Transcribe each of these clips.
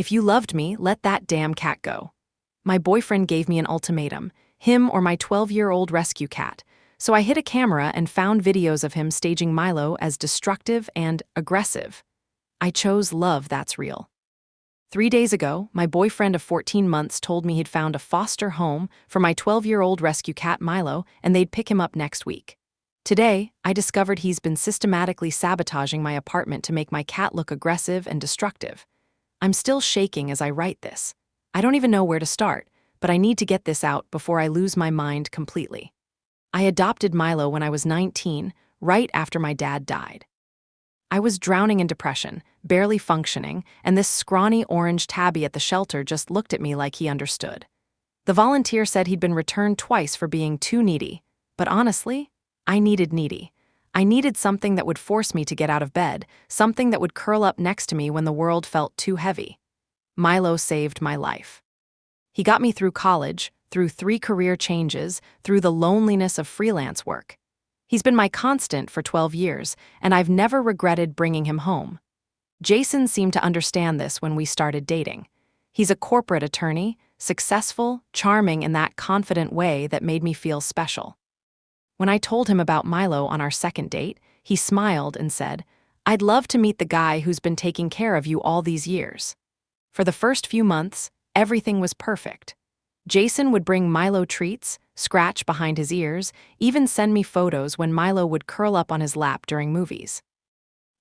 If you loved me, let that damn cat go. My boyfriend gave me an ultimatum, him or my 12-year-old rescue cat, so I hid a camera and found videos of him staging Milo as destructive and aggressive. I chose love that's real. 3 days ago, my boyfriend of 14 months told me he'd found a foster home for my 12-year-old rescue cat Milo and they'd pick him up next week. Today, I discovered he's been systematically sabotaging my apartment to make my cat look aggressive and destructive. I'm still shaking as I write this. I don't even know where to start, but I need to get this out before I lose my mind completely. I adopted Milo when I was 19, right after my dad died. I was drowning in depression, barely functioning, and this scrawny orange tabby at the shelter just looked at me like he understood. The volunteer said he'd been returned twice for being too needy, but honestly, I needed needy. I needed something that would force me to get out of bed, something that would curl up next to me when the world felt too heavy. Milo saved my life. He got me through college, through 3 career changes, through the loneliness of freelance work. He's been my constant for 12 years, and I've never regretted bringing him home. Jason seemed to understand this when we started dating. He's a corporate attorney, successful, charming in that confident way that made me feel special. When I told him about Milo on our second date, he smiled and said, "I'd love to meet the guy who's been taking care of you all these years." For the first few months, everything was perfect. Jason would bring Milo treats, scratch behind his ears, even send me photos when Milo would curl up on his lap during movies.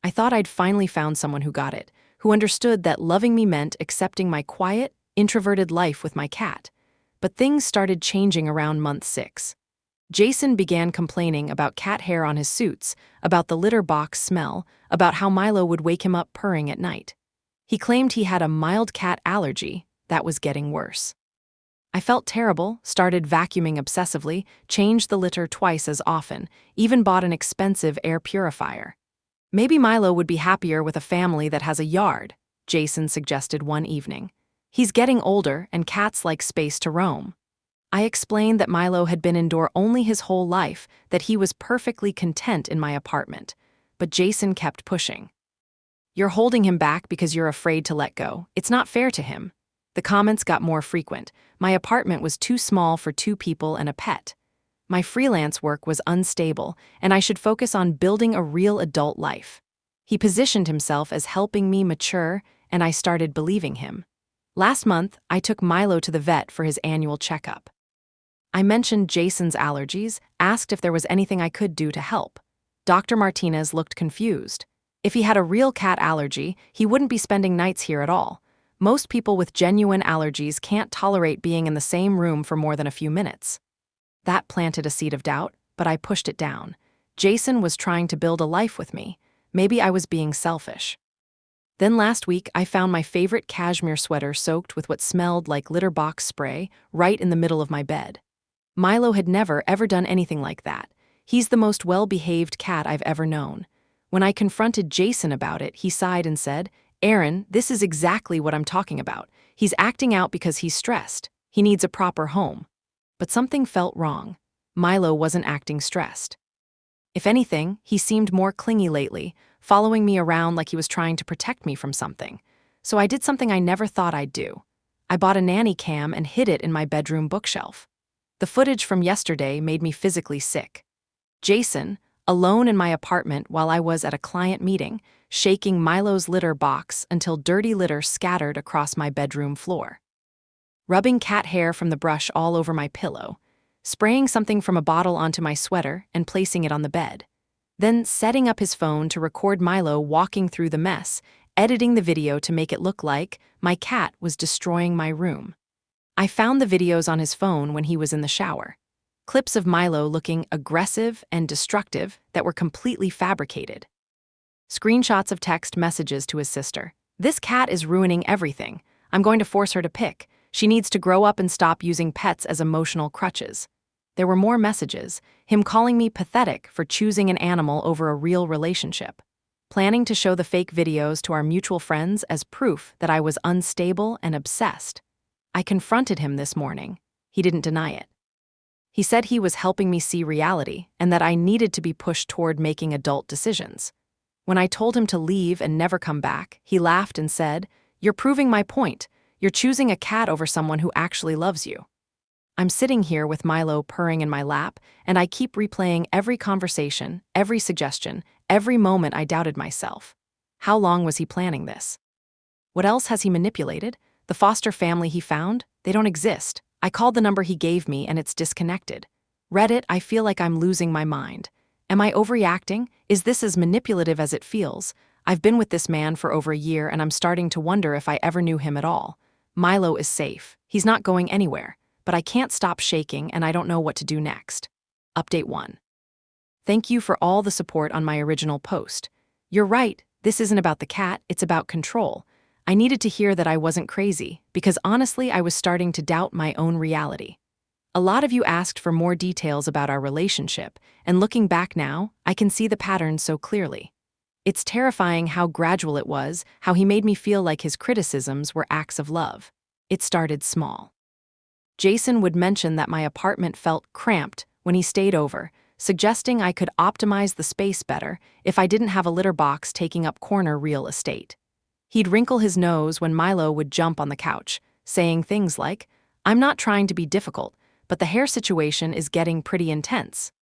I thought I'd finally found someone who got it, who understood that loving me meant accepting my quiet, introverted life with my cat. But things started changing around month 6. Jason began complaining about cat hair on his suits, about the litter box smell, about how Milo would wake him up purring at night. He claimed he had a mild cat allergy that was getting worse. I felt terrible, started vacuuming obsessively, changed the litter twice as often, even bought an expensive air purifier. Maybe Milo would be happier with a family that has a yard, Jason suggested one evening. He's getting older and cats like space to roam. I explained that Milo had been indoor only his whole life, that he was perfectly content in my apartment. But Jason kept pushing. "You're holding him back because you're afraid to let go. It's not fair to him." The comments got more frequent. My apartment was too small for 2 people and a pet. My freelance work was unstable, and I should focus on building a real adult life. He positioned himself as helping me mature, and I started believing him. Last month, I took Milo to the vet for his annual checkup. I mentioned Jason's allergies, asked if there was anything I could do to help. Dr. Martinez looked confused. If he had a real cat allergy, he wouldn't be spending nights here at all. Most people with genuine allergies can't tolerate being in the same room for more than a few minutes. That planted a seed of doubt, but I pushed it down. Jason was trying to build a life with me. Maybe I was being selfish. Then last week, I found my favorite cashmere sweater soaked with what smelled like litter box spray right in the middle of my bed. Milo had never, ever done anything like that. He's the most well-behaved cat I've ever known. When I confronted Jason about it, he sighed and said, "Aaron, this is exactly what I'm talking about. He's acting out because he's stressed. He needs a proper home." But something felt wrong. Milo wasn't acting stressed. If anything, he seemed more clingy lately, following me around like he was trying to protect me from something. So I did something I never thought I'd do. I bought a nanny cam and hid it in my bedroom bookshelf. The footage from yesterday made me physically sick. Jason, alone in my apartment while I was at a client meeting, shaking Milo's litter box until dirty litter scattered across my bedroom floor. Rubbing cat hair from the brush all over my pillow, spraying something from a bottle onto my sweater and placing it on the bed. Then setting up his phone to record Milo walking through the mess, editing the video to make it look like my cat was destroying my room. I found the videos on his phone when he was in the shower. Clips of Milo looking aggressive and destructive that were completely fabricated. Screenshots of text messages to his sister. "This cat is ruining everything. I'm going to force her to pick. She needs to grow up and stop using pets as emotional crutches." There were more messages, him calling me pathetic for choosing an animal over a real relationship. Planning to show the fake videos to our mutual friends as proof that I was unstable and obsessed. I confronted him this morning. He didn't deny it. He said he was helping me see reality and that I needed to be pushed toward making adult decisions. When I told him to leave and never come back, he laughed and said, You're proving my point. You're choosing a cat over someone who actually loves you. I'm sitting here with Milo purring in my lap, and I keep replaying every conversation, every suggestion, every moment I doubted myself. How long was he planning this? What else has he manipulated? The foster family he found? They don't exist. I called the number he gave me and it's disconnected. Reddit, I feel like I'm losing my mind. Am I overreacting? Is this as manipulative as it feels? I've been with this man for over a year and I'm starting to wonder if I ever knew him at all. Milo is safe. He's not going anywhere. But I can't stop shaking and I don't know what to do next. Update 1. Thank you for all the support on my original post. You're right, this isn't about the cat, it's about control. I needed to hear that I wasn't crazy, because honestly I was starting to doubt my own reality. A lot of you asked for more details about our relationship, and looking back now, I can see the patterns so clearly. It's terrifying how gradual it was, how he made me feel like his criticisms were acts of love. It started small. Jason would mention that my apartment felt cramped when he stayed over, suggesting I could optimize the space better if I didn't have a litter box taking up corner real estate. He'd wrinkle his nose when Milo would jump on the couch, saying things like, "I'm not trying to be difficult, but the hair situation is getting pretty intense."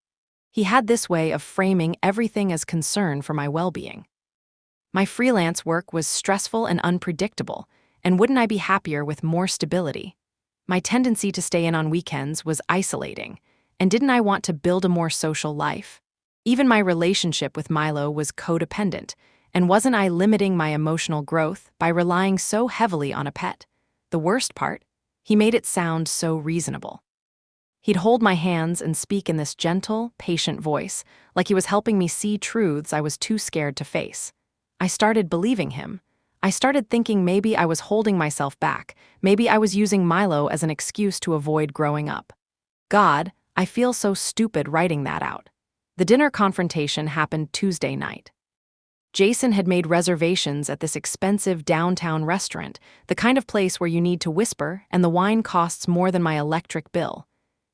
He had this way of framing everything as concern for my well-being. My freelance work was stressful and unpredictable, and wouldn't I be happier with more stability? My tendency to stay in on weekends was isolating, and didn't I want to build a more social life? Even my relationship with Milo was codependent, and wasn't I limiting my emotional growth by relying so heavily on a pet? The worst part? He made it sound so reasonable. He'd hold my hands and speak in this gentle, patient voice, like he was helping me see truths I was too scared to face. I started believing him. I started thinking maybe I was holding myself back, maybe I was using Milo as an excuse to avoid growing up. God, I feel so stupid writing that out. The dinner confrontation happened Tuesday night. Jason had made reservations at this expensive downtown restaurant, the kind of place where you need to whisper and the wine costs more than my electric bill.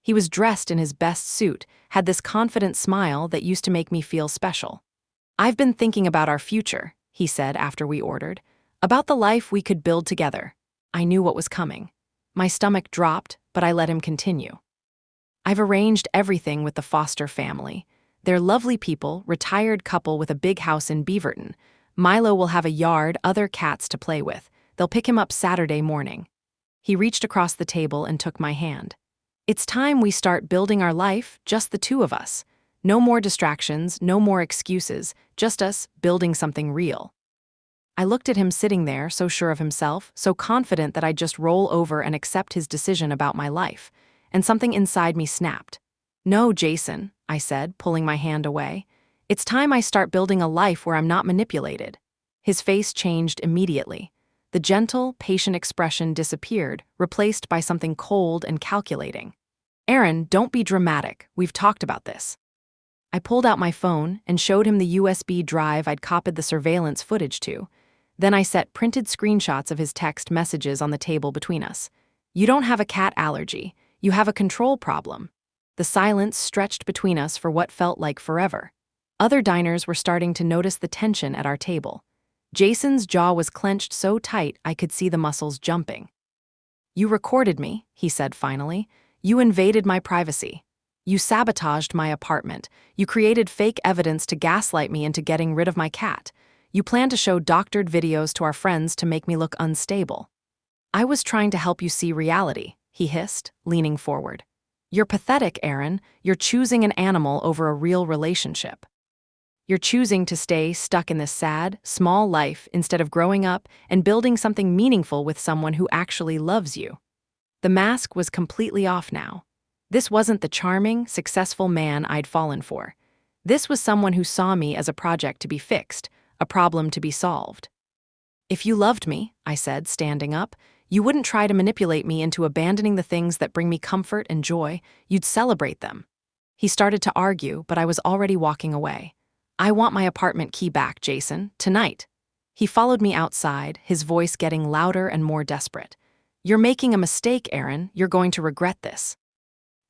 He was dressed in his best suit, had this confident smile that used to make me feel special. "I've been thinking about our future," he said after we ordered. "About the life we could build together." I knew what was coming. My stomach dropped, but I let him continue. "I've arranged everything with the Foster family. They're lovely people, retired couple with a big house in Beaverton. Milo will have a yard, other cats to play with. They'll pick him up Saturday morning." He reached across the table and took my hand. "It's time we start building our life, just the two of us. No more distractions, no more excuses, just us building something real." I looked at him sitting there, so sure of himself, so confident that I'd just roll over and accept his decision about my life, and something inside me snapped. "No, Jason," I said, pulling my hand away. "It's time I start building a life where I'm not manipulated." His face changed immediately. The gentle, patient expression disappeared, replaced by something cold and calculating. "Aaron, don't be dramatic. We've talked about this." I pulled out my phone and showed him the USB drive I'd copied the surveillance footage to. Then I set printed screenshots of his text messages on the table between us. "You don't have a cat allergy. You have a control problem." The silence stretched between us for what felt like forever. Other diners were starting to notice the tension at our table. Jason's jaw was clenched so tight I could see the muscles jumping. "You recorded me," he said finally. "You invaded my privacy. You sabotaged my apartment. You created fake evidence to gaslight me into getting rid of my cat. You plan to show doctored videos to our friends to make me look unstable." "I was trying to help you see reality," he hissed, leaning forward. "You're pathetic, Aaron. You're choosing an animal over a real relationship. You're choosing to stay stuck in this sad, small life instead of growing up and building something meaningful with someone who actually loves you." The mask was completely off now. This wasn't the charming, successful man I'd fallen for. This was someone who saw me as a project to be fixed, a problem to be solved. "If you loved me," I said, standing up, "you wouldn't try to manipulate me into abandoning the things that bring me comfort and joy. You'd celebrate them." He started to argue, but I was already walking away. "I want my apartment key back, Jason, tonight." He followed me outside, his voice getting louder and more desperate. "You're making a mistake, Aaron. You're going to regret this.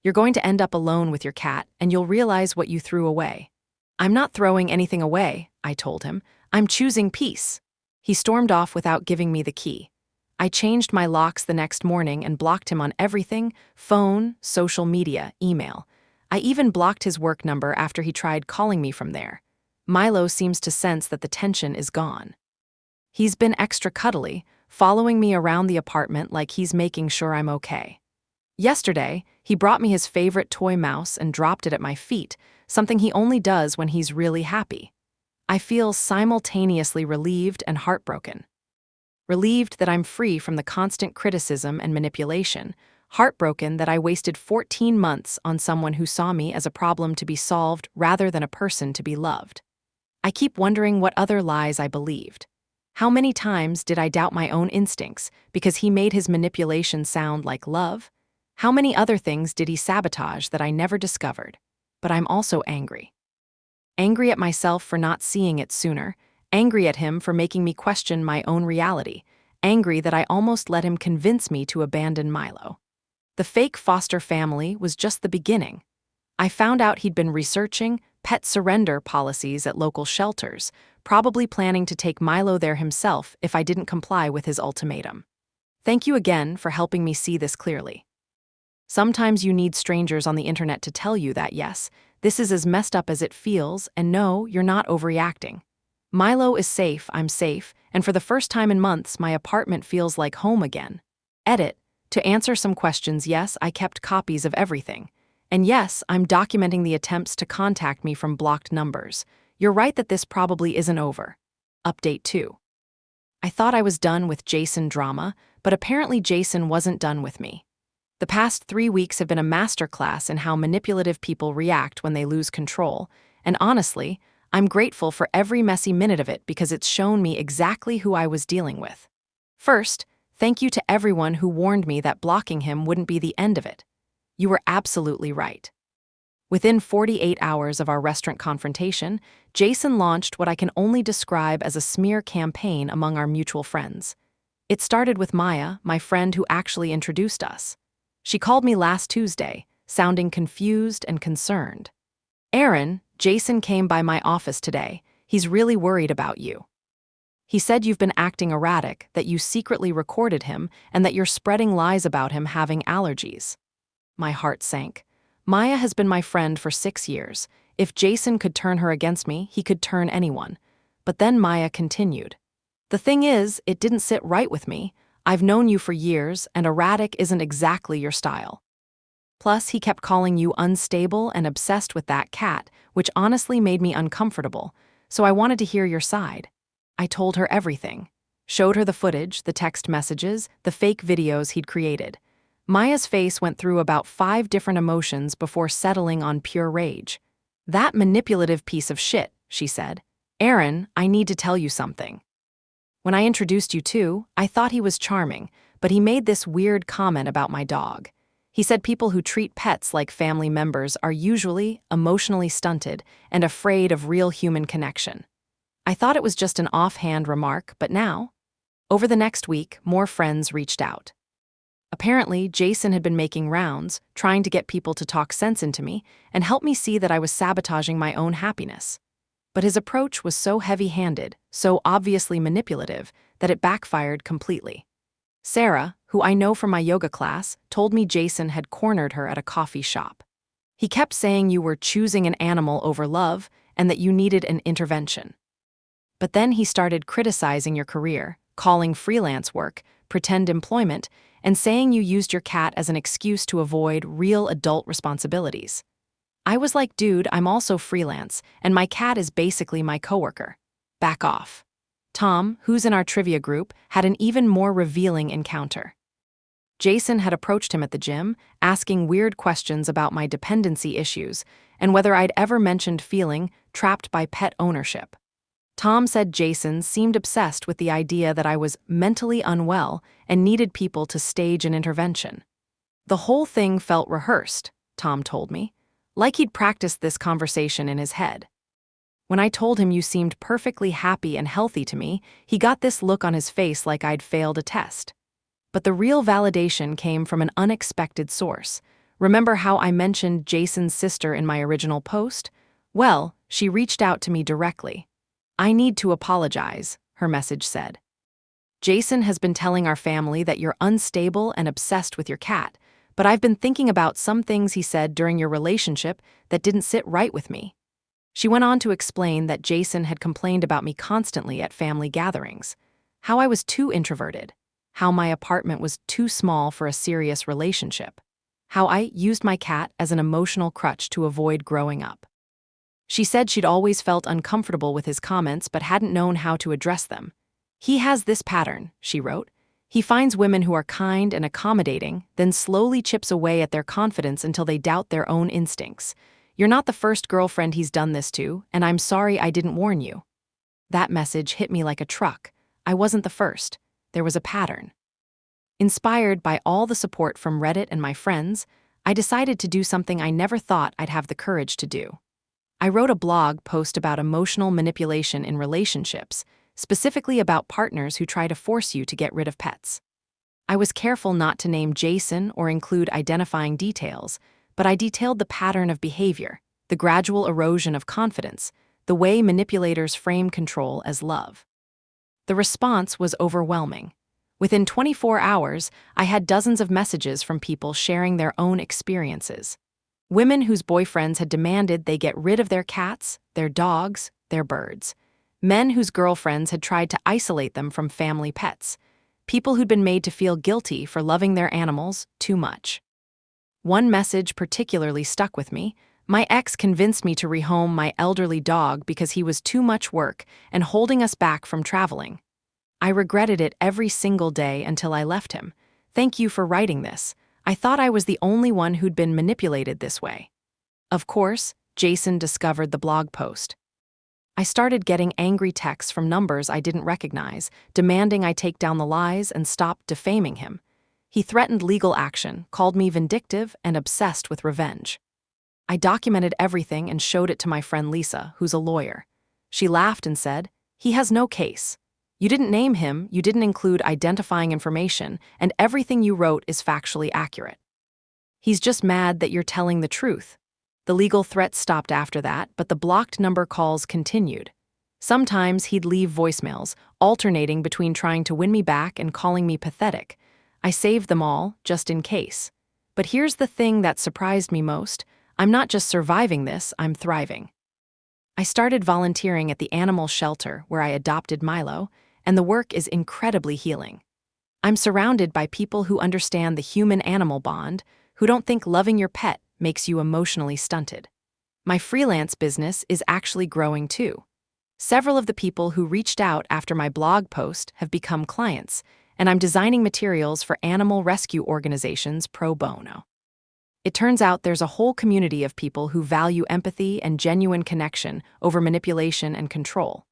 You're going to end up alone with your cat, and you'll realize what you threw away." "I'm not throwing anything away," I told him. "I'm choosing peace." He stormed off without giving me the key. I changed my locks the next morning and blocked him on everything: phone, social media, email. I even blocked his work number after he tried calling me from there. Milo seems to sense that the tension is gone. He's been extra cuddly, following me around the apartment like he's making sure I'm okay. Yesterday, he brought me his favorite toy mouse and dropped it at my feet, something he only does when he's really happy. I feel simultaneously relieved and heartbroken. Relieved that I'm free from the constant criticism and manipulation, heartbroken that I wasted 14 months on someone who saw me as a problem to be solved rather than a person to be loved. I keep wondering what other lies I believed. How many times did I doubt my own instincts because he made his manipulation sound like love? How many other things did he sabotage that I never discovered? But I'm also angry. Angry at myself for not seeing it sooner, angry at him for making me question my own reality, angry that I almost let him convince me to abandon Milo. The fake foster family was just the beginning. I found out he'd been researching pet surrender policies at local shelters, probably planning to take Milo there himself if I didn't comply with his ultimatum. Thank you again for helping me see this clearly. Sometimes you need strangers on the internet to tell you that yes, this is as messed up as it feels, and no, you're not overreacting. Milo is safe, I'm safe, and for the first time in months, my apartment feels like home again. Edit. To answer some questions, yes, I kept copies of everything. And yes, I'm documenting the attempts to contact me from blocked numbers. You're right that this probably isn't over. Update 2. I thought I was done with Jason drama, but apparently Jason wasn't done with me. The past 3 weeks have been a masterclass in how manipulative people react when they lose control, and honestly, I'm grateful for every messy minute of it because it's shown me exactly who I was dealing with. First, thank you to everyone who warned me that blocking him wouldn't be the end of it. You were absolutely right. Within 48 hours of our restaurant confrontation, Jason launched what I can only describe as a smear campaign among our mutual friends. It started with Maya, my friend who actually introduced us. She called me last Tuesday, sounding confused and concerned. "Aaron, Jason came by my office today. He's really worried about you. He said you've been acting erratic, that you secretly recorded him, and that you're spreading lies about him having allergies." My heart sank. Maya has been my friend for 6 years. If Jason could turn her against me, he could turn anyone. But then Maya continued. "The thing is, it didn't sit right with me. I've known you for years, and erratic isn't exactly your style. Plus, he kept calling you unstable and obsessed with that cat, which honestly made me uncomfortable, so I wanted to hear your side." I told her everything. Showed her the footage, the text messages, the fake videos he'd created. Maya's face went through about 5 different emotions before settling on pure rage. "That manipulative piece of shit," she said. "Aaron, I need to tell you something. When I introduced you to, I thought he was charming, but he made this weird comment about my dog. He said people who treat pets like family members are usually emotionally stunted and afraid of real human connection. I thought it was just an offhand remark, but now?" Over the next week, more friends reached out. Apparently, Jason had been making rounds, trying to get people to talk sense into me and help me see that I was sabotaging my own happiness. But his approach was so heavy-handed, so obviously manipulative, that it backfired completely. Sarah, who I know from my yoga class, told me Jason had cornered her at a coffee shop. He kept saying you were choosing an animal over love and that you needed an intervention. But then he started criticizing your career, calling freelance work, pretend employment, and saying you used your cat as an excuse to avoid real adult responsibilities. I was like, dude, I'm also freelance, and my cat is basically my coworker. Back off. Tom, who's in our trivia group, had an even more revealing encounter. Jason had approached him at the gym, asking weird questions about my dependency issues and whether I'd ever mentioned feeling trapped by pet ownership. Tom said Jason seemed obsessed with the idea that I was mentally unwell and needed people to stage an intervention. The whole thing felt rehearsed, Tom told me, like he'd practiced this conversation in his head. When I told him you seemed perfectly happy and healthy to me, he got this look on his face like I'd failed a test. But the real validation came from an unexpected source. Remember how I mentioned Jason's sister in my original post? Well, she reached out to me directly. "I need to apologize," her message said. Jason has been telling our family that you're unstable and obsessed with your cat, but I've been thinking about some things he said during your relationship that didn't sit right with me. She went on to explain that Jason had complained about me constantly at family gatherings, how I was too introverted, how my apartment was too small for a serious relationship, how I used my cat as an emotional crutch to avoid growing up. She said she'd always felt uncomfortable with his comments but hadn't known how to address them. He has this pattern, she wrote. He finds women who are kind and accommodating, then slowly chips away at their confidence until they doubt their own instincts. You're not the first girlfriend he's done this to, and I'm sorry I didn't warn you. That message hit me like a truck. I wasn't the first. There was a pattern. Inspired by all the support from Reddit and my friends, I decided to do something I never thought I'd have the courage to do. I wrote a blog post about emotional manipulation in relationships, specifically about partners who try to force you to get rid of pets. I was careful not to name Jason or include identifying details, but I detailed the pattern of behavior, the gradual erosion of confidence, the way manipulators frame control as love. The response was overwhelming. Within 24 hours, I had dozens of messages from people sharing their own experiences. Women whose boyfriends had demanded they get rid of their cats, their dogs, their birds. Men whose girlfriends had tried to isolate them from family pets. People who'd been made to feel guilty for loving their animals too much. One message particularly stuck with me. My ex convinced me to rehome my elderly dog because he was too much work and holding us back from traveling. I regretted it every single day until I left him. Thank you for writing this. I thought I was the only one who'd been manipulated this way. Of course, Jason discovered the blog post. I started getting angry texts from numbers I didn't recognize, demanding I take down the lies and stop defaming him. He threatened legal action, called me vindictive, and obsessed with revenge. I documented everything and showed it to my friend Lisa, who's a lawyer. She laughed and said, "He has no case. You didn't name him, you didn't include identifying information, and everything you wrote is factually accurate. He's just mad that you're telling the truth." The legal threats stopped after that, but the blocked number calls continued. Sometimes he'd leave voicemails, alternating between trying to win me back and calling me pathetic. I saved them all, just in case. But here's the thing that surprised me most. I'm not just surviving this, I'm thriving. I started volunteering at the animal shelter where I adopted Milo, and the work is incredibly healing. I'm surrounded by people who understand the human-animal bond, who don't think loving your pet makes you emotionally stunted. My freelance business is actually growing too. Several of the people who reached out after my blog post have become clients, and I'm designing materials for animal rescue organizations pro bono. It turns out there's a whole community of people who value empathy and genuine connection over manipulation and control.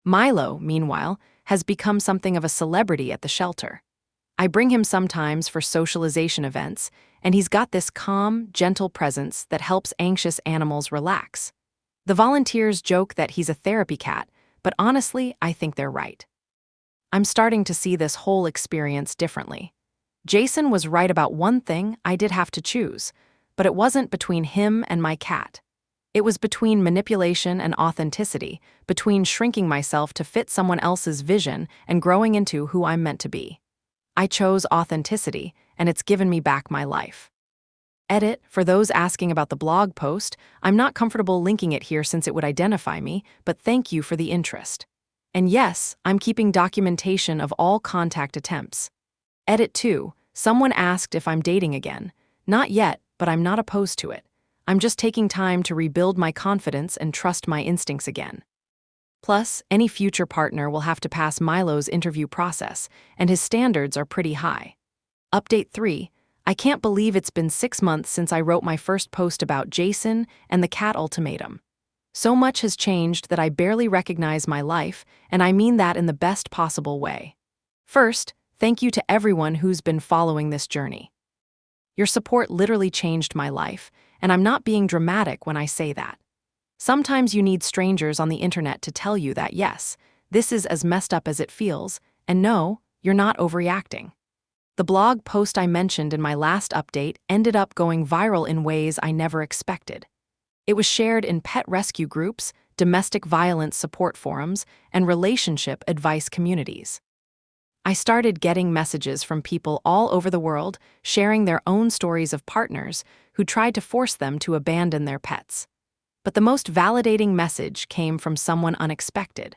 Milo, meanwhile, has become something of a celebrity at the shelter. I bring him sometimes for socialization events, and he's got this calm, gentle presence that helps anxious animals relax. The volunteers joke that he's a therapy cat, but honestly, I think they're right. I'm starting to see this whole experience differently. Jason was right about one thing I did have to choose, but it wasn't between him and my cat. It was between manipulation and authenticity, between shrinking myself to fit someone else's vision and growing into who I'm meant to be. I chose authenticity, and it's given me back my life. Edit, for those asking about the blog post, I'm not comfortable linking it here since it would identify me, but thank you for the interest. And yes, I'm keeping documentation of all contact attempts. Edit 2, someone asked if I'm dating again. Not yet, but I'm not opposed to it. I'm just taking time to rebuild my confidence and trust my instincts again. Plus, any future partner will have to pass Milo's interview process, and his standards are pretty high. Update 3. I can't believe it's been 6 months since I wrote my first post about Jason and the cat ultimatum. So much has changed that I barely recognize my life, and I mean that in the best possible way. First, thank you to everyone who's been following this journey. Your support literally changed my life, and I'm not being dramatic when I say that. Sometimes you need strangers on the internet to tell you that yes, this is as messed up as it feels, and no, you're not overreacting. The blog post I mentioned in my last update ended up going viral in ways I never expected. It was shared in pet rescue groups, domestic violence support forums, and relationship advice communities. I started getting messages from people all over the world sharing their own stories of partners who tried to force them to abandon their pets. But the most validating message came from someone unexpected.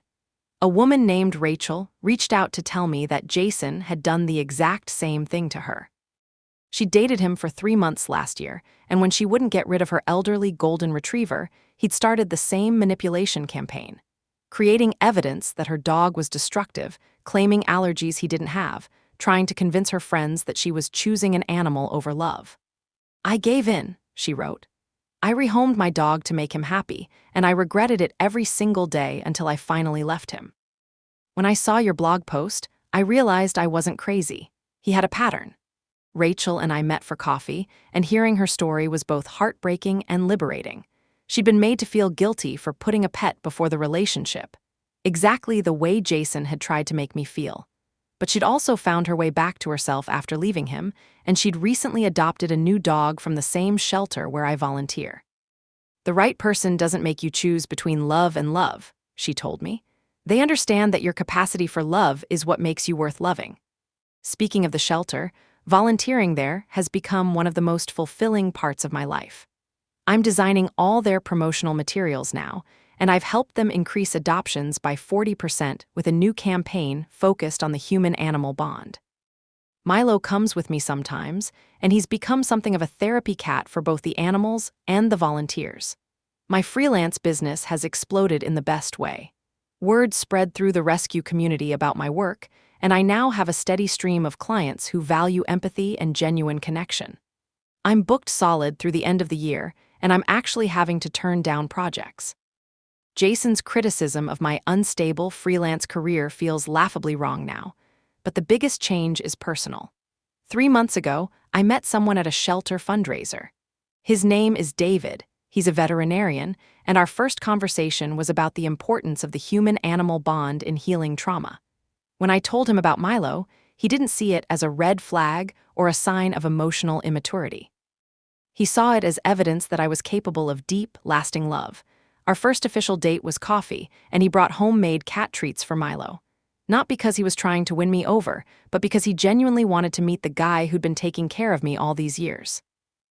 A woman named Rachel reached out to tell me that Jason had done the exact same thing to her. She dated him for 3 months last year, and when she wouldn't get rid of her elderly golden retriever, he'd started the same manipulation campaign, creating evidence that her dog was destructive, claiming allergies he didn't have, trying to convince her friends that she was choosing an animal over love. "I gave in," she wrote. "I rehomed my dog to make him happy, and I regretted it every single day until I finally left him. When I saw your blog post, I realized I wasn't crazy. He had a pattern." Rachel and I met for coffee, and hearing her story was both heartbreaking and liberating. She'd been made to feel guilty for putting a pet before the relationship, exactly the way Jason had tried to make me feel. But she'd also found her way back to herself after leaving him, and she'd recently adopted a new dog from the same shelter where I volunteer. "The right person doesn't make you choose between love and love," she told me. "They understand that your capacity for love is what makes you worth loving." Speaking of the shelter, volunteering there has become one of the most fulfilling parts of my life. I'm designing all their promotional materials now, and I've helped them increase adoptions by 40% with a new campaign focused on the human-animal bond. Milo comes with me sometimes, and he's become something of a therapy cat for both the animals and the volunteers. My freelance business has exploded in the best way. Word spread through the rescue community about my work, and I now have a steady stream of clients who value empathy and genuine connection. I'm booked solid through the end of the year, and I'm actually having to turn down projects. Jason's criticism of my unstable freelance career feels laughably wrong now, but the biggest change is personal. 3 months ago, I met someone at a shelter fundraiser. His name is David. He's a veterinarian, and our first conversation was about the importance of the human-animal bond in healing trauma. When I told him about Milo, he didn't see it as a red flag or a sign of emotional immaturity. He saw it as evidence that I was capable of deep, lasting love. Our first official date was coffee, and he brought homemade cat treats for Milo. Not because he was trying to win me over, but because he genuinely wanted to meet the guy who'd been taking care of me all these years.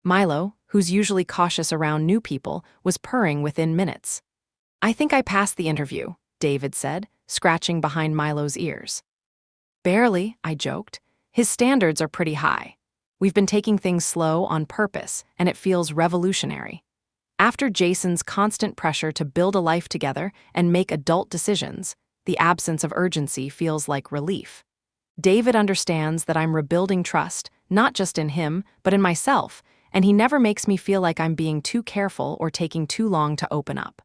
Milo, who's usually cautious around new people, was purring within minutes. "I think I passed the interview," David said, scratching behind Milo's ears. "Barely," I joked. "His standards are pretty high. We've been taking things slow on purpose, and it feels revolutionary." After Jason's constant pressure to build a life together and make adult decisions, the absence of urgency feels like relief. David understands that I'm rebuilding trust, not just in him, but in myself, and he never makes me feel like I'm being too careful or taking too long to open up.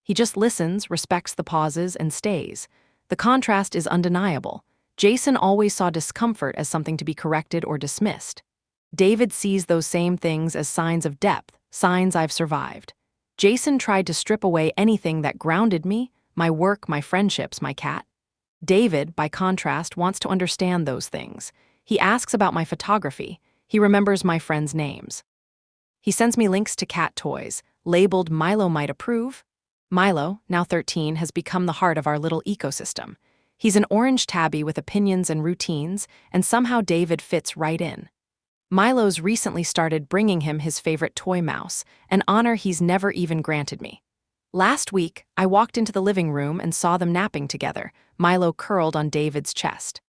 He just listens, respects the pauses, and stays. The contrast is undeniable. Jason always saw discomfort as something to be corrected or dismissed. David sees those same things as signs of depth, signs I've survived. Jason tried to strip away anything that grounded me, my work, my friendships, my cat. David, by contrast, wants to understand those things. He asks about my photography. He remembers my friends' names. He sends me links to cat toys, labeled "Milo might approve." Milo, now 13, has become the heart of our little ecosystem. He's an orange tabby with opinions and routines, and somehow David fits right in. Milo's recently started bringing him his favorite toy mouse, an honor he's never even granted me. Last week, I walked into the living room and saw them napping together, Milo curled on David's chest.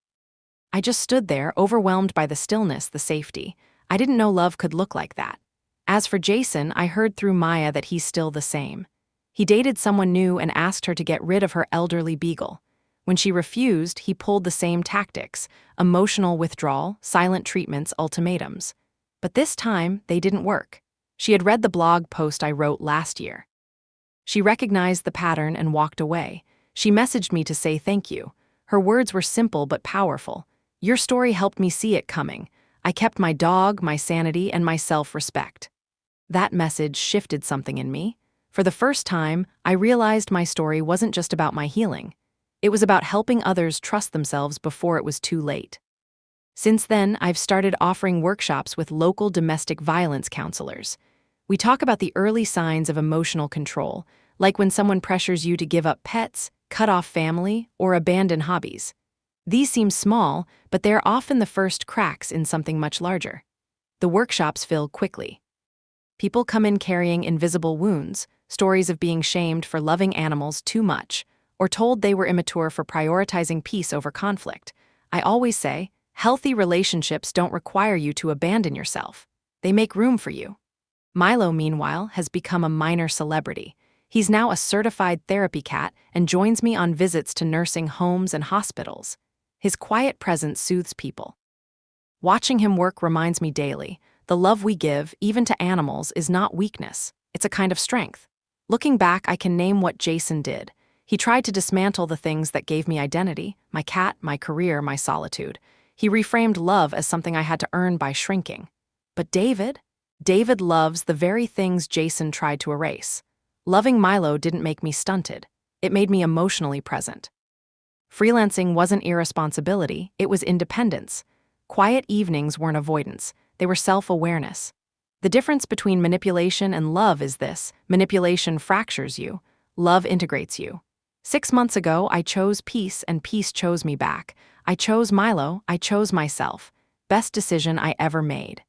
I just stood there, overwhelmed by the stillness, the safety. I didn't know love could look like that. As for Jason, I heard through Maya that he's still the same. He dated someone new and asked her to get rid of her elderly beagle. When she refused, he pulled the same tactics: emotional withdrawal, silent treatments, ultimatums. But this time, they didn't work. She had read the blog post I wrote last year. She recognized the pattern and walked away. She messaged me to say thank you. Her words were simple but powerful. "Your story helped me see it coming. I kept my dog, my sanity, and my self-respect." That message shifted something in me. For the first time, I realized my story wasn't just about my healing. It was about helping others trust themselves before it was too late. Since then, I've started offering workshops with local domestic violence counselors. We talk about the early signs of emotional control, like when someone pressures you to give up pets, cut off family, or abandon hobbies. These seem small, but they're often the first cracks in something much larger. The workshops fill quickly. People come in carrying invisible wounds, stories of being shamed for loving animals too much, or told they were immature for prioritizing peace over conflict. I always say, healthy relationships don't require you to abandon yourself. They make room for you. Milo, meanwhile, has become a minor celebrity. He's now a certified therapy cat and joins me on visits to nursing homes and hospitals. His quiet presence soothes people. Watching him work reminds me daily, the love we give, even to animals, is not weakness. It's a kind of strength. Looking back, I can name what Jason did. He tried to dismantle the things that gave me identity, my cat, my career, my solitude. He reframed love as something I had to earn by shrinking. But David loves the very things Jason tried to erase. Loving Milo didn't make me stunted. It made me emotionally present. Freelancing wasn't irresponsibility, it was independence. Quiet evenings weren't avoidance, they were self-awareness. The difference between manipulation and love is this: manipulation fractures you, love integrates you. 6 months ago, I chose peace and peace chose me back. I chose Milo, I chose myself. Best decision I ever made.